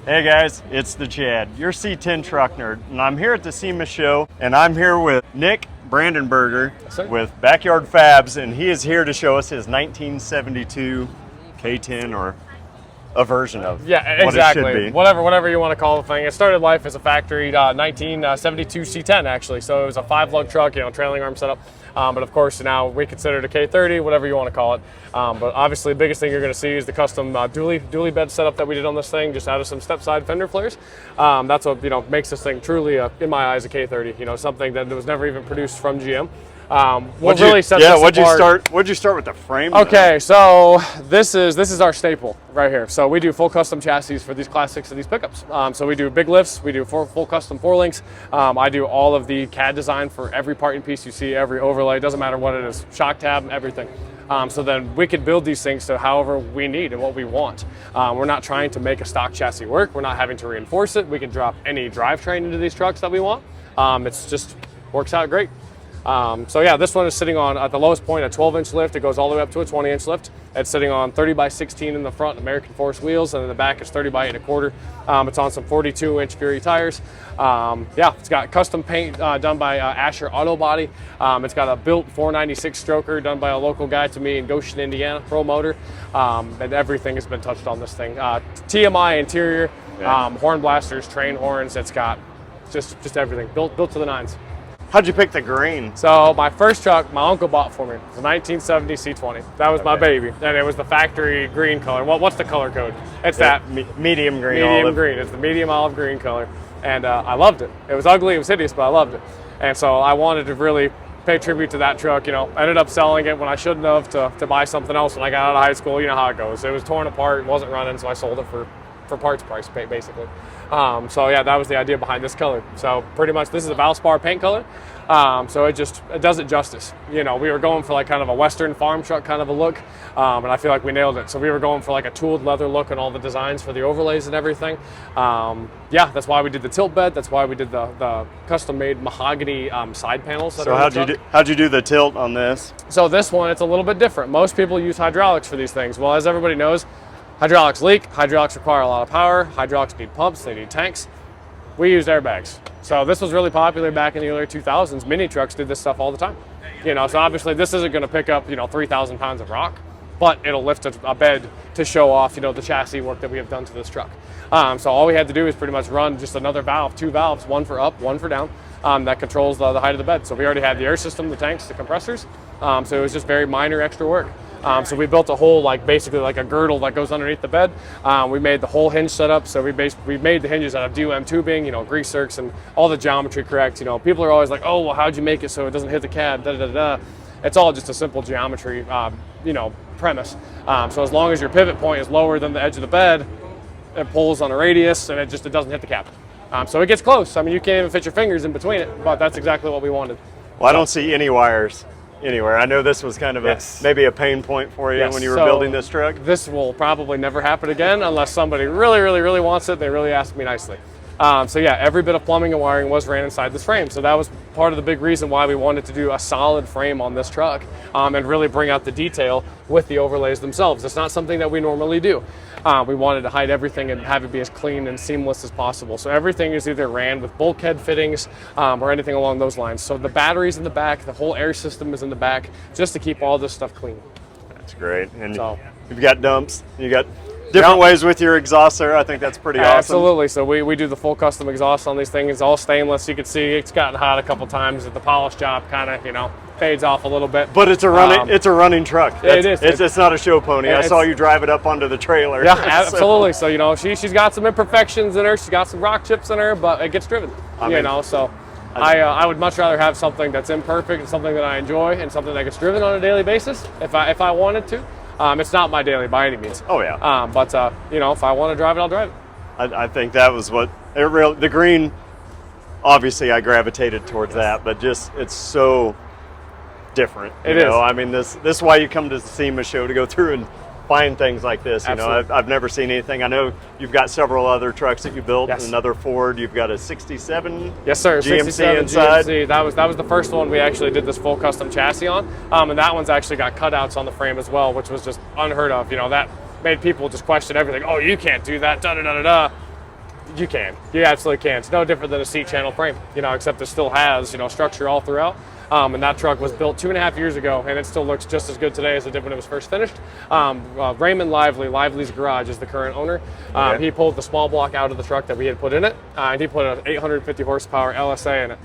Hey guys, it's the Chad, your C10 truck nerd, and I'm here at the SEMA show, and I'm here with Nick Brandenberger with Backyard Fabs, and he is here to show us his 1972 K10 or a version of exactly. What it should be. Whatever you want to call the thing. It started life as a factory 1972 C10 actually, so it was a 5-lug truck, trailing arm setup. But of course now we consider it a K30, whatever you want to call it. But obviously the biggest thing you're going to see is the custom dually bed setup that we did on this thing, just out of some step side fender flares. That's what makes this thing truly, in my eyes, a K30. Something that was never even produced from GM. What'd you start with the frame? Okay, so this is our staple right here. So we do full custom chassis for these classics and these pickups. So we do big lifts, we do full custom 4-links. I do all of the CAD design for every part and piece you see, every overlay, doesn't matter what it is, shock tab, everything. So then we can build these things to however we need and what we want. We're not trying to make a stock chassis work. We're not having to reinforce it. We can drop any drivetrain into these trucks that we want. It's just works out great. So yeah, this one is sitting on, at the lowest point, a 12-inch lift. It goes all the way up to a 20-inch lift. It's sitting on 30x16 in the front, American Force wheels, and in the back it's 30x8.25. It's on some 42-inch Fury tires. Yeah, it's got custom paint done by Asher Auto Body. It's got a built 496 stroker done by a local guy to me in Goshen, Indiana, Pro Motor. And everything has been touched on this thing. TMI interior, horn blasters, train horns. It's got just everything built to the nines. How'd you pick the green? So my first truck, my uncle bought for me. It was a 1970 C20. That was my baby, and it was the factory green color. What's the color code? It's that medium green. Medium green. It's the medium olive green color, and I loved it. It was ugly, it was hideous, but I loved it. And so I wanted to really pay tribute to that truck. Ended up selling it when I shouldn't have to buy something else when I got out of high school. You know how it goes. It was torn apart, wasn't running, so I sold it for parts price, basically. So yeah, that was the idea behind this color. So pretty much this is a Valspar paint color. So it does it justice. We were going for like kind of a Western farm truck kind of a look, and I feel like we nailed it. So we were going for like a tooled leather look and all the designs for the overlays and everything. Yeah, that's why we did the tilt bed. That's why we did the custom-made mahogany side panels. So how'd you do the tilt on this? So this one, it's a little bit different. Most people use hydraulics for these things. Well, as everybody knows, hydraulics leak, hydraulics require a lot of power, hydraulics need pumps, they need tanks. We used airbags. So this was really popular back in the early 2000s. Mini trucks did this stuff all the time. So obviously this isn't gonna pick up, 3,000 pounds of rock, but it'll lift a bed to show off, the chassis work that we have done to this truck. So all we had to do is pretty much run just another valve, 2 valves, one for up, one for down, that controls the height of the bed. So we already had the air system, the tanks, the compressors. So it was just very minor extra work. So we built a whole, basically like a girdle that goes underneath the bed. We made the whole hinge setup. So we made the hinges out of DOM tubing, grease zerks, and all the geometry correct. People are always like, oh, well, how'd you make it so it doesn't hit the cab, It's all just a simple geometry, premise. So as long as your pivot point is lower than the edge of the bed, it pulls on a radius and it doesn't hit the cap. So it gets close. You can't even fit your fingers in between it, but that's exactly what we wanted. Well, I don't see any wires anywhere. I know this was kind of maybe a pain point for you when you were building this truck. This will probably never happen again unless somebody really, really, really wants it. They really ask me nicely. So yeah, every bit of plumbing and wiring was ran inside this frame. So that was part of the big reason why we wanted to do a solid frame on this truck and really bring out the detail with the overlays themselves. It's not something that we normally do. We wanted to hide everything and have it be as clean and seamless as possible. So everything is either ran with bulkhead fittings or anything along those lines. So the battery's in the back, the whole air system is in the back, just to keep all this stuff clean. That's great. And you've got dumps, you got different ways with your exhaust there. I think that's pretty awesome. Absolutely. So we do the full custom exhaust on these things. It's all stainless. You can see it's gotten hot a couple times at the polish job, kind of, fades off a little bit. But it's a running truck. It is. It's not a show pony. I saw you drive it up onto the trailer. Yeah, absolutely. So, she's got some imperfections in her. She's got some rock chips in her, but it gets driven, So I would much rather have something that's imperfect and something that I enjoy and something that gets driven on a daily basis if I wanted to. It's not my daily by any means. Oh yeah. But if I want to drive it, I'll drive it. I think that was what the green. Obviously, I gravitated towards that, but it's so different. It is. I mean, this is why you come to the SEMA show, to go through and find things like this. I've never seen anything. I know you've got several other trucks that you built. Yes. Another Ford. You've got a '67. Yes, sir. GMC 67 inside. GMC. That was the first one we actually did this full custom chassis on, and that one's actually got cutouts on the frame as well, which was just unheard of. That made people just question everything. Oh, you can't do that. Da da da da da. You can. You absolutely can. It's no different than a seat channel frame, except it still has, structure all throughout. And that truck was built 2.5 years ago, and it still looks just as good today as it did when it was first finished. Raymond Lively's garage is the current owner. He pulled the small block out of the truck that we had put in it, and he put an 850 horsepower LSA in it.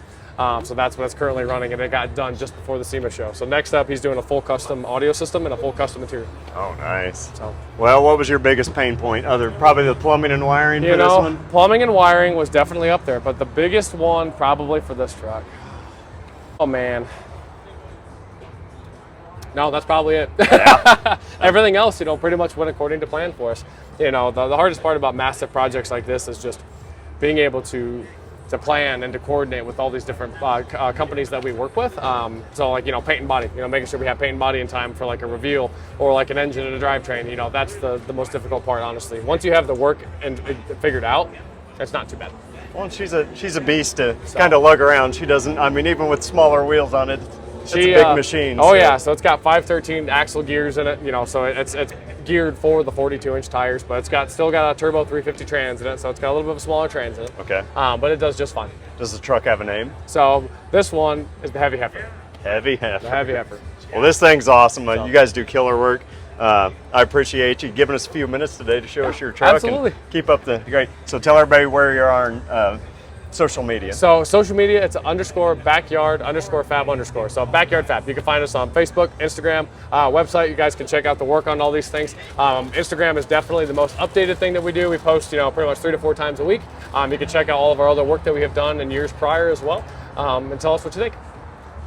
So that's what it's currently running, and it got done just before the SEMA show. So next up, he's doing a full custom audio system and a full custom interior. Oh, nice. So, well, what was your biggest pain point? Probably the plumbing and wiring for this one? Plumbing and wiring was definitely up there, but the biggest one probably for this truck. Oh, man. No, that's probably it. Yeah. Everything else, pretty much went according to plan for us. The hardest part about massive projects like this is just being able to plan and to coordinate with all these different companies that we work with. So like, paint and body, making sure we have paint and body in time for like a reveal or like an engine and a drivetrain, that's the most difficult part, honestly. Once you have the work and figured out, it's not too bad. Well, she's a beast to kind of lug around. She doesn't, even with smaller wheels on it, it's a big machine. Oh, so. Yeah, so it's got 513 axle gears in it, so it's geared for the 42-inch tires, but it's still got a turbo 350 trans in it, so it's got a little bit of a smaller trans in it. Okay. But it does just fine. Does the truck have a name? So this one is the Heavy Heifer. Heavy Heifer. The Heavy Heifer. Well, this thing's awesome. You guys do killer work. I appreciate you giving us a few minutes today to show us your truck. Absolutely. And keep up the great. So tell everybody where you are on social media. So social media, it's _backyard_fab_. So Backyard Fab. You can find us on Facebook, Instagram, website. You guys can check out the work on all these things. Instagram is definitely the most updated thing that we do. We post, pretty much 3 to 4 times a week. You can check out all of our other work that we have done in years prior as well, and tell us what you think.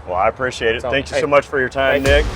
Well, I appreciate it. Thank you so much for your time, Nick.